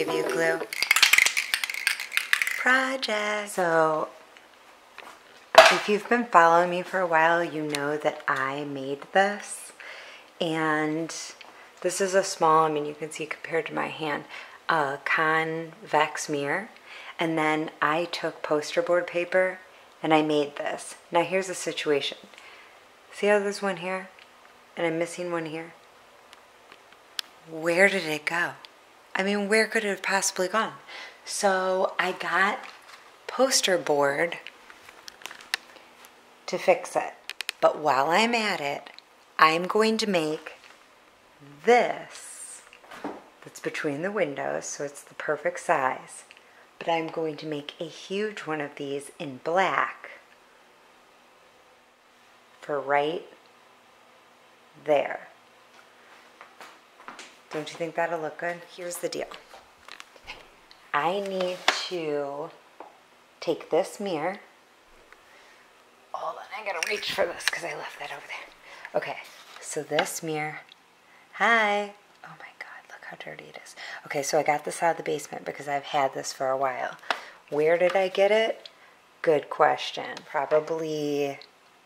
give you a clue? Project. So, if you've been following me for a while, you know that I made this. And this is a small, I mean, you can see compared to my hand, convex mirror. And then I took poster board paper and I made this. Now here's the situation. See how there's one here? And I'm missing one here? Where did it go? I mean, where could it have possibly gone? So I got poster board to fix it. But while I'm at it, I'm going to make this that's between the windows, so it's the perfect size. But I'm going to make a huge one of these in black for right there. Don't you think that'll look good? Here's the deal. I need to take this mirror. Hold on, I gotta reach for this because I left that over there. Okay, so this mirror. Hi. Oh my God, look how dirty it is. Okay, so I got this out of the basement because I've had this for a while. Where did I get it? Good question. Probably,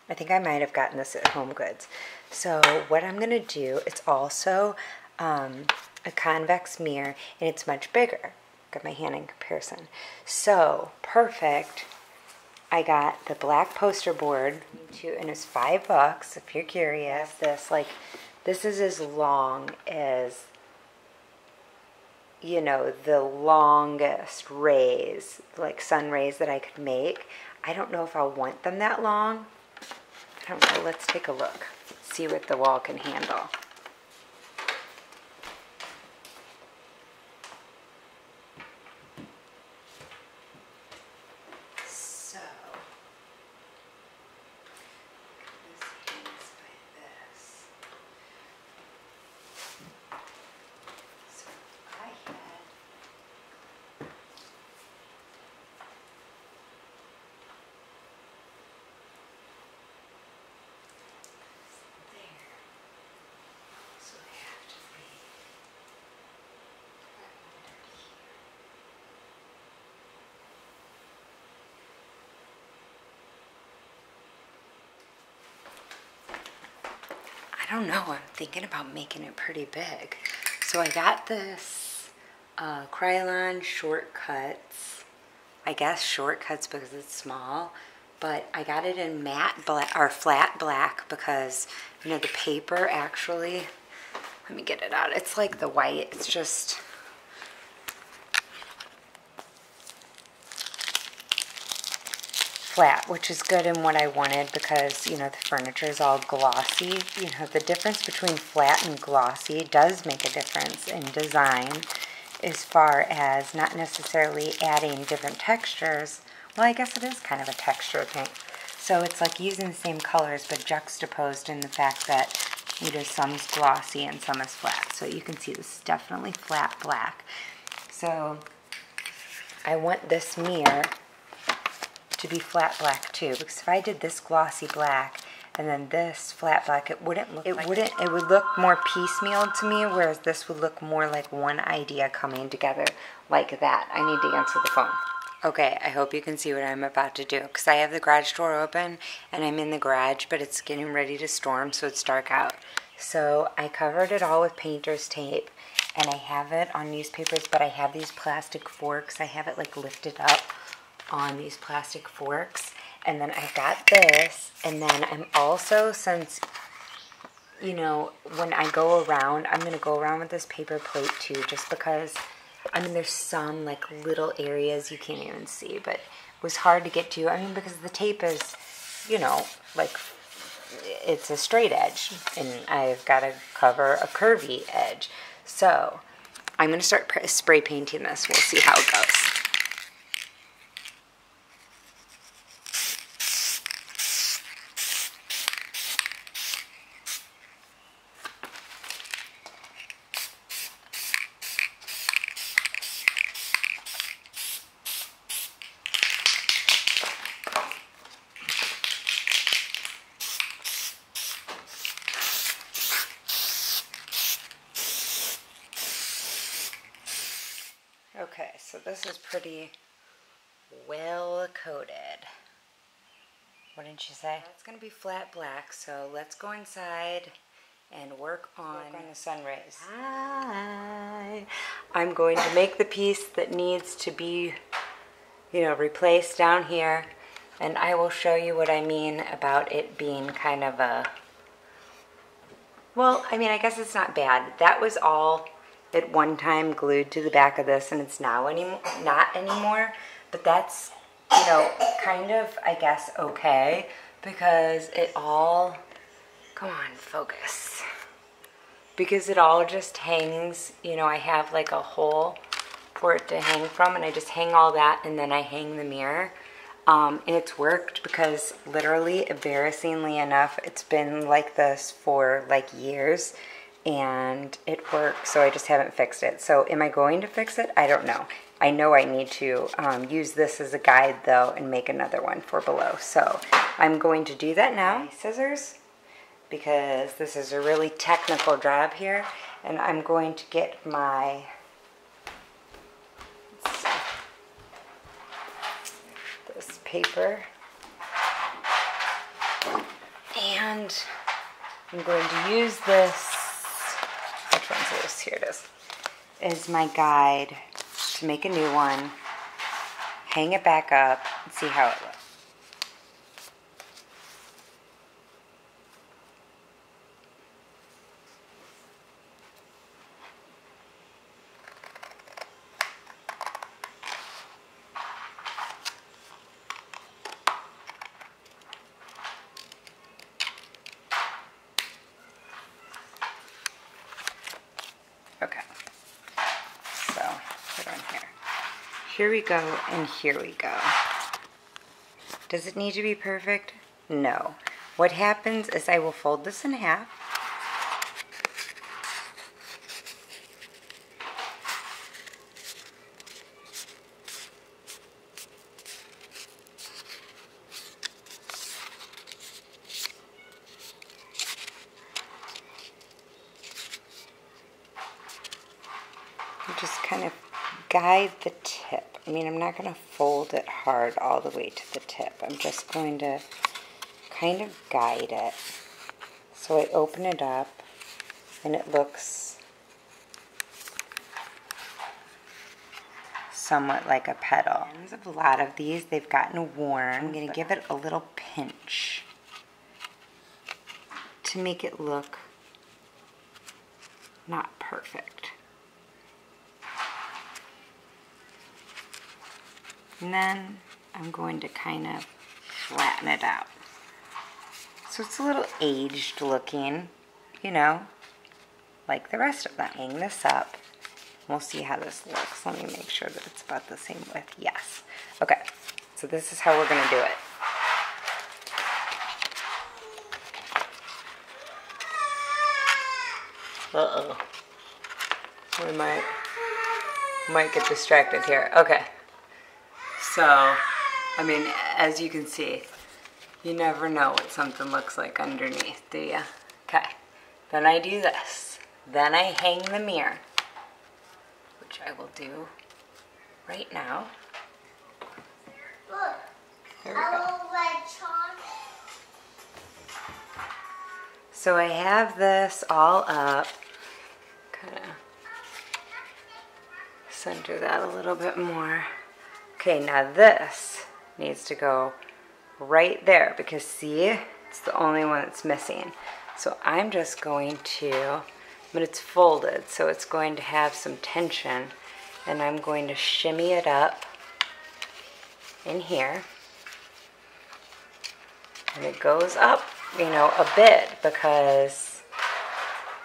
I think I might have gotten this at Home Goods. So what I'm gonna do, it's also a convex mirror and it's much bigger. Got my hand in comparison. So perfect. I got the black poster board too, and it's $5 if you're curious. This is as long as, you know, the longest rays, like sun rays that I could make. I don't know if I'll want them that long. I don't know. Let's take a look. See what the wall can handle. I don't know, I'm thinking about making it pretty big. So I got this Krylon Shortcuts. I guess Shortcuts because it's small, but I got it in matte black or flat black because, you know, the paper actually, let me get it out. It's like the white, it's just flat, which is good in what I wanted because, you know, the furniture is all glossy. You know, the difference between flat and glossy does make a difference in design as far as not necessarily adding different textures. Well, I guess it is kind of a texture thing. So it's like using the same colors but juxtaposed in the fact that, you know, some is glossy and some is flat. So you can see this is definitely flat black. So I want this mirror to be flat black too, because if I did this glossy black and then this flat black, it wouldn't look it would look more piecemeal to me, whereas this would look more like one idea coming together like that. I need to answer the phone. Okay, I hope you can see what I'm about to do, because I have the garage door open and I'm in the garage, but it's getting ready to storm, so it's dark out. So I covered it all with painter's tape and I have it on newspapers, but I have these plastic forks. I have it like lifted up on these plastic forks, and then I got this, and then I'm also, since, you know, when I go around, I'm going to go around with this paper plate too, just because, I mean, there's some like little areas you can't even see, but it was hard to get to, I mean, because the tape is, you know, like, it's a straight edge, and I've got to cover a curvy edge. So I'm going to start spray painting this. We'll see how it goes. So this is pretty well coated. What didn't you say? It's gonna be flat black, so let's go inside and work on the sun rays. Hi. I'm going to make the piece that needs to be, you know, replaced down here, and I will show you what I mean about it being kind of a, well, I mean, I guess it's not bad. That was all at one time glued to the back of this, and it's now not anymore, but that's, you know, kind of, I guess, okay, because it all, come on, focus, because it all just hangs, you know, I have like a hole for it to hang from, and I just hang all that, and then I hang the mirror, and it's worked because literally, embarrassingly enough, it's been like this for like years, and it works, so I just haven't fixed it. So am I going to fix it? I don't know. I know I need to use this as a guide though and make another one for below. So I'm going to do that now. Scissors, because this is a really technical job here, and I'm going to get my, let's see, this paper, and I'm going to use this, which one's this? Here it is, as my guide to make a new one, hang it back up, and see how it looks. Okay, so put it on here. Here we go, and here we go. Does it need to be perfect? No. What happens is I will fold this in half. Just kind of guide the tip. I mean, I'm not going to fold it hard all the way to the tip. I'm just going to kind of guide it. So I open it up, and it looks somewhat like a petal. A lot of these, they've gotten worn. I'm going to give it a little pinch to make it look not perfect. And then I'm going to kind of flatten it out. So it's a little aged looking, you know, like the rest of them. Hang this up. We'll see how this looks. Let me make sure that it's about the same width. Yes. Okay, so this is how we're going to do it. Uh-oh. We might get distracted here. Okay. So, I mean, as you can see, you never know what something looks like underneath, do you? Okay, then I do this. Then I hang the mirror, which I will do right now. Look, there we go. red chalk. So I have this all up. Kind of center that a little bit more. Okay, now this needs to go right there because see, it's the only one that's missing. So I'm just going to, but it's folded, so it's going to have some tension, and I'm going to shimmy it up in here. And it goes up, you know, a bit because,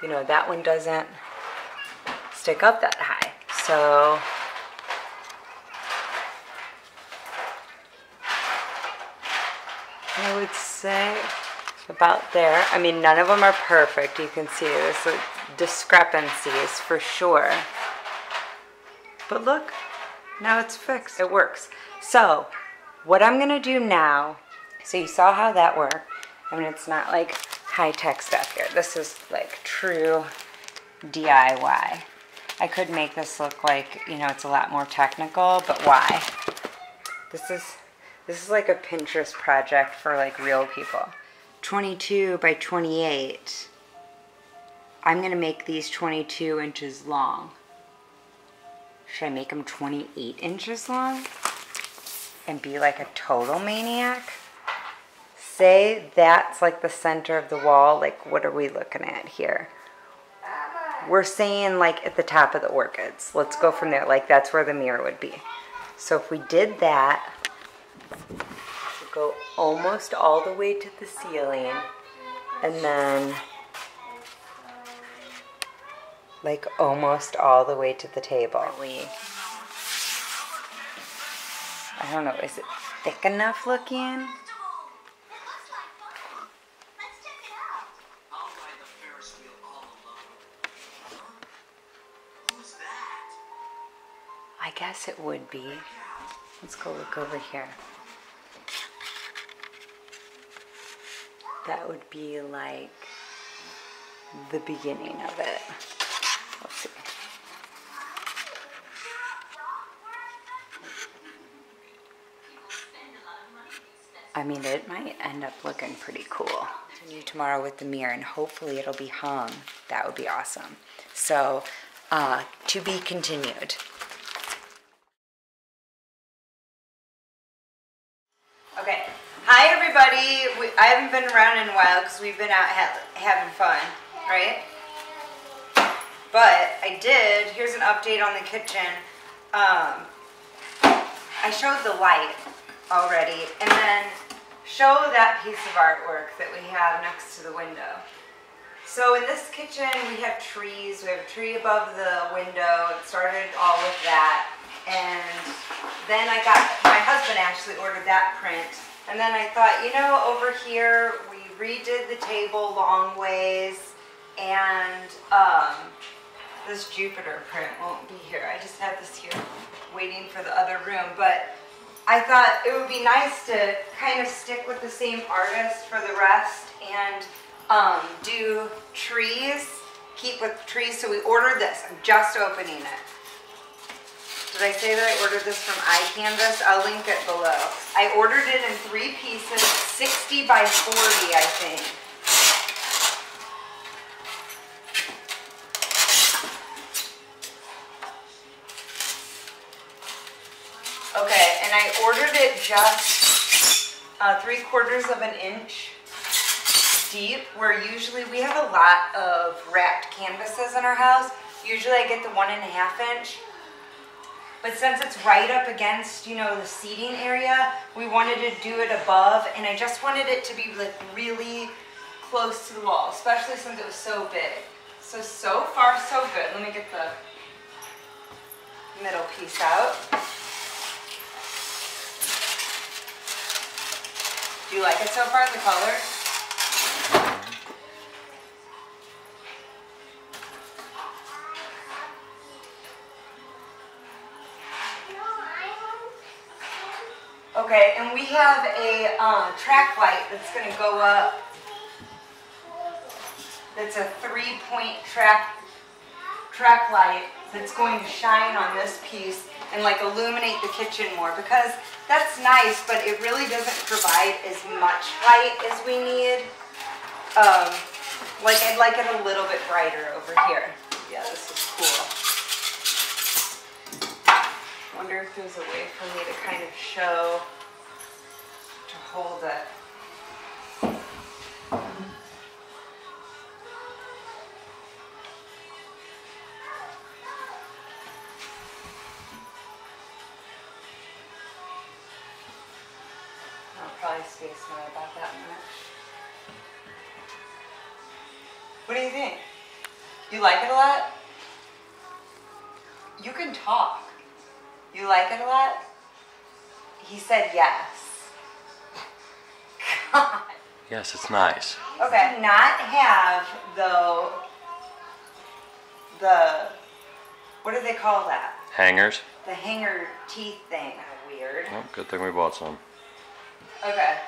you know, that one doesn't stick up that high. So I would say about there. I mean, none of them are perfect. You can see there's discrepancies for sure. But look, now it's fixed. It works. So what I'm going to do now, so you saw how that worked. I mean, it's not like high-tech stuff here. This is like true DIY. I could make this look like, you know, it's a lot more technical, but why? This is like a Pinterest project for like real people. 22 by 28. I'm gonna make these 22 inches long. Should I make them 28 inches long? And be like a total maniac? Say that's like the center of the wall, like what are we looking at here? We're saying like at the top of the orchids. Let's go from there, like that's where the mirror would be. So if we did that, we'll go almost all the way to the ceiling, and then like almost all the way to the table. I don't know, is it thick enough looking? I guess it would be. Let's go look over here. That would be like the beginning of it. Let's see. I mean, it might end up looking pretty cool. Continue tomorrow with the mirror, and hopefully it'll be hung. That would be awesome. So, to be continued. Okay. Hi, everybody. I haven't been around in a while because we've been out having fun, right? But I did. Here's an update on the kitchen. I showed the light already, and then show that piece of artwork that we have next to the window. So in this kitchen we have trees. We have a tree above the window. It started all with that, and then my husband actually ordered that print, and then I thought, you know, over here we redid the table long ways, and this Jupiter print won't be here. I just have this here waiting for the other room, but I thought it would be nice to kind of stick with the same artist for the rest and do trees, keep with trees. So we ordered this. I'm just opening it. Did I say that I ordered this from iCanvas? I'll link it below. I ordered it in 3 pieces, 60 by 40, I think. Okay, and I ordered it just 3/4 of an inch deep, where usually we have a lot of wrapped canvases in our house. Usually I get the 1.5 inch. But since it's right up against, you know, the seating area, we wanted to do it above, and I just wanted it to be like really close to the wall, especially since it was so big. So far so good. Let me get the middle piece out. Do you like it so far, the color? Okay, and we have a track light that's going to go up. That's a 3-point track light that's going to shine on this piece and like illuminate the kitchen more, because that's nice, but it really doesn't provide as much light as we need. Like I'd like it a little bit brighter over here. Yeah, this is cool. Wonder if there's a way for me to kind of show, to hold it. I'll probably space more about that much. What do you think? You like it a lot? You can talk. You like it a lot? He said yes. God. Yes, it's nice. Okay, not have though the, what do they call that? Hangers? The hanger teeth thing. Weird. Oh, good thing we bought some. Okay.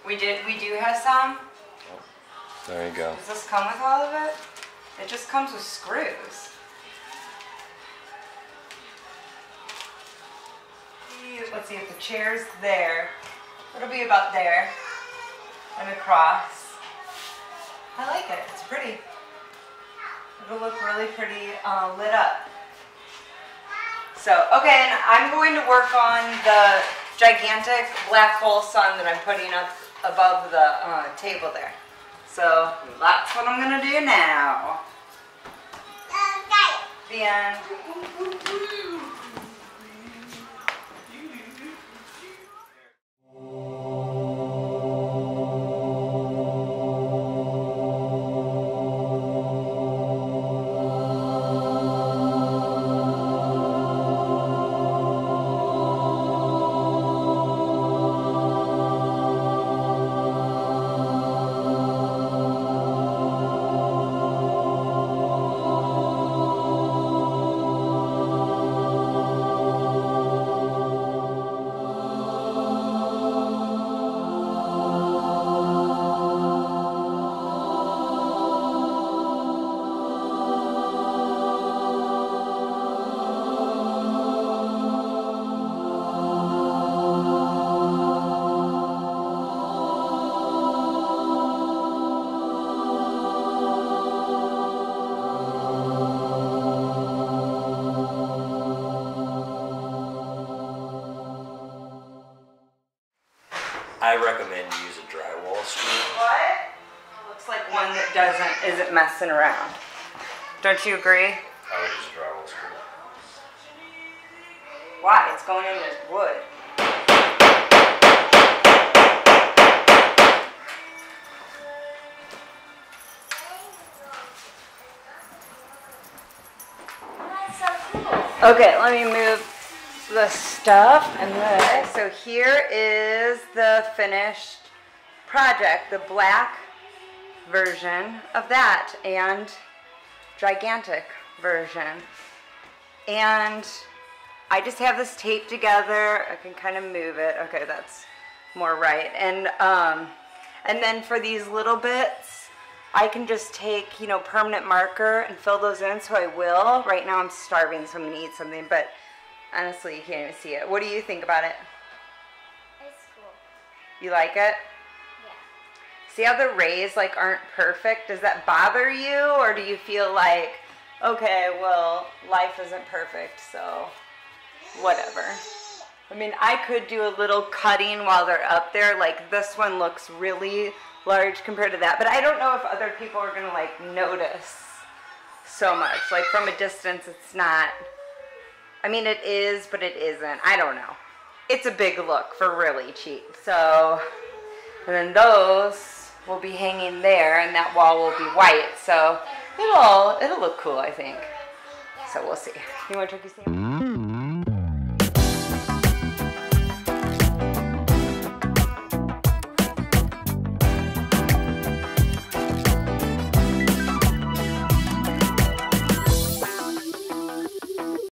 We do have some. Oh, there you go. Does this come with all of it? It just comes with screws. let's see if the chair's there. It'll be about there and across. I like it, it's pretty. It'll look really pretty lit up. So, okay, and I'm going to work on the gigantic black hole sun that I'm putting up above the table there. So that's what I'm gonna do now. The end. I recommend you use a drywall screw. What? Looks like one that isn't messing around. Don't you agree? I would use a drywall screw. Why? It's going in this wood. That's so cool. Okay, let me move the stuff and this. So here is the finished project, the black version of that and gigantic version. And I just have this taped together. I can kind of move it. Okay, that's more right. And then for these little bits, I can just take, you know, permanent marker and fill those in, so I will. Right now I'm starving, so I'm gonna eat something, but honestly, you can't even see it. What do you think about it? It's cool. You like it? Yeah. See how the rays like aren't perfect? Does that bother you, or do you feel like, okay, well, life isn't perfect, so whatever. I mean, I could do a little cutting while they're up there. Like this one looks really large compared to that, but I don't know if other people are gonna like notice so much. Like from a distance, it's not. I mean, it is, but it isn't. I don't know. It's a big look for really cheap. So, and then those will be hanging there, and that wall will be white. So it'll look cool, I think. So we'll see. You want turkey sandwich?